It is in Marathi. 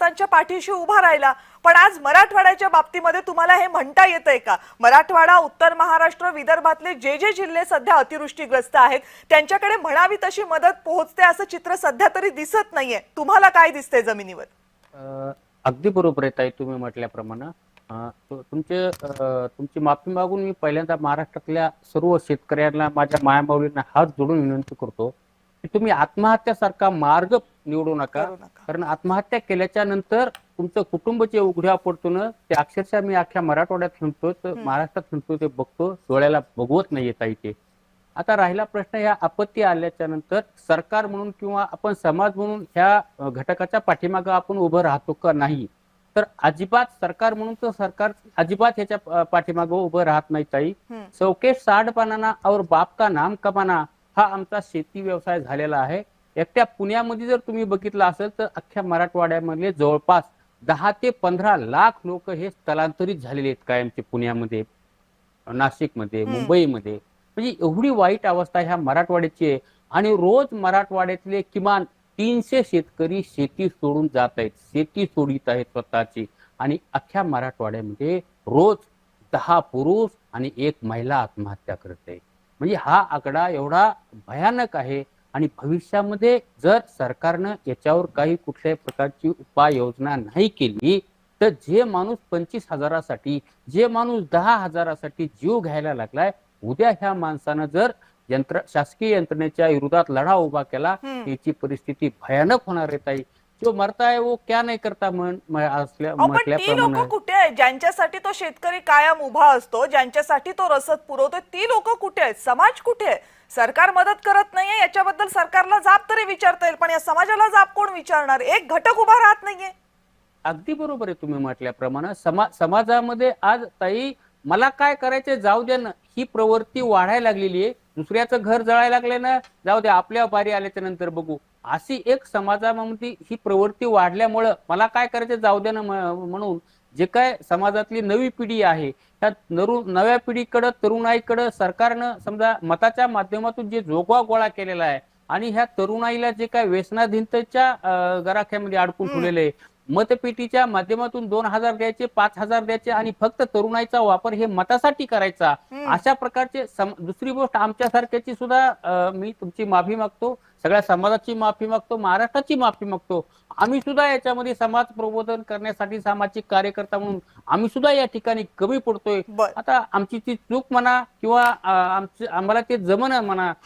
मराठमोक्तांच्या पाठीशी उभा राहिला, पण आज मराठवाड्याच्या बाबतीमध्ये तुम्हाला हे म्हणता येतंय का? मराठवाडा, उत्तर महाराष्ट्र, विदर्भातले जे जिल्हे सध्या अतिवृष्टीग्रस्त आहेत त्यांच्याकडे म्हणावी तशी मदत पोहोचते असं चित्र सध्या तरी दिसत नाहीये. तुम्हाला काय दिसतंय जमिनीवर? अगदी बरोबर आहे ताई, तुम्ही म्हटल्याप्रमाणे तुमची माफी मागून मी पहिल्यांदा महाराष्ट्रातल्या सर्व शेतकऱ्यांना, माझ्या मायामाऊलींना हात जोडून विनंती करतो की तुम्ही आत्महत्यासारखा मार्ग निवडू नका. कारण आत्महत्या केल्याच्या नंतर तुमचं कुटुंब जे उघड्या पडतो ना, ते अक्षरशः मी अख्ख्या मराठवाड्यात फिरतो, महाराष्ट्रात फिरतो, ते बघतो, डोळ्याला बघवत नाहीये ताई ते. आता राहिला प्रश्न, ह्या आपत्ती आल्याच्या नंतर सरकार म्हणून किंवा आपण समाज म्हणून ह्या घटकाच्या पाठीमागे आपण उभं राहतो का नाही, तर अजिबात सरकार म्हणून तर सरकार अजिबात ह्याच्या पाठीमागे उभं राहत नाही ताई. सौके साठ बनाना और बाप का नाम कमाना हा आमचा शेती व्यवसाय झालेला आहे. एकट्या पुण्यामध्ये जर तुम्ही बघितलं असेल तर अख्ख्या मराठवाड्यामधले जवळपास 10 ते 15 लाख लोक हे स्थलांतरित झालेले आहेत कायमचे, पुण्यामध्ये, नाशिकमध्ये, मुंबईमध्ये. म्हणजे एवढी वाईट अवस्था ह्या मराठवाड्याची आहे. आणि रोज मराठवाड्यातले किमान 300 शेतकरी शेती सोडून जात आहेत, शेती सोडित आहेत स्वतःची. आणि अख्ख्या मराठवाड्यामध्ये रोज 10 पुरुष आणि 1 महिला आत्महत्या करते. म्हणजे हा आकडा एवढा भयानक आहे. आणि भविष्यामध्ये जर सरकारनं याच्यावर काही कुठल्याही प्रकारची उपाययोजना नाही केली तर जे माणूस 25,000साठी, जे माणूस 10,000साठी जीव घ्यायला लागलाय, उद्या ह्या माणसानं जर शासकीय यंत्रणेच्या विरोधात लढा उभा केला, याची परिस्थिती भयानक होणार आहे ताई. जो मरता है वो क्या नाही करता म्हटल्याप्रमाणे. लोक कुठे आहेत ज्यांच्यासाठी तो शेतकरी कायम उभा असतो, ज्यांच्यासाठी तो रसद पुरवतो? ती लोक कुठे आहेत? समाज कुठे आहे? सरकार मदत करत नाहीये, याच्याबद्दल सरकारला जाब तरी विचारता येईल, पण या समाजाला जाब कोण विचारणार? एक घटक उभा राहत नाहीये. अगदी बरोबर आहे तुम्ही म्हटल्याप्रमाणे. समाजामध्ये आज ताई मला काय करायचे जाऊ द्या ना ही प्रवृत्ती वाढायला लागलेली आहे. दुसऱ्याचं घर जळायला लागले ना, जाऊ द्या आपल्या बारी आल्याच्या नंतर बघू, अशी एक समाजामध्ये ही प्रवृत्ती वाढल्यामुळं मला काय करायचं जाऊ द्या ना म्हणून जे काय समाजातली नवी पिढी आहे, त्या नव्या पिढीकडं, तरुणाईकडं सरकारनं समजा मताच्या माध्यमातून जे जोगवा गोळा केलेला आहे आणि ह्या तरुणाईला जे काय व्यसनाधीनतेच्या गराख्यामध्ये अडकून ठेवलेले आहे, मतपेटीच्या माध्यमातून 2,000 द्यायचे, 5,000 द्यायचे आणि फक्त तरुणाईचा वापर हे मतासाठी करायचा, अशा प्रकारचे. दुसरी गोष्ट, आमच्यासारख्याची सुद्धा मी तुमची माफी मागतो, सगळ्या समाजाची माफी मागतो, महाराष्ट्राची माफी मागतो. आम्ही सुद्धा याच्यामध्ये समाज प्रबोधन करण्यासाठी सामाजिक कार्यकर्ता म्हणून आम्ही सुद्धा या ठिकाणी कमी पडतोय. आता आमची ती चूक म्हणा किंवा आम्हाला ते जमणं म्हणा,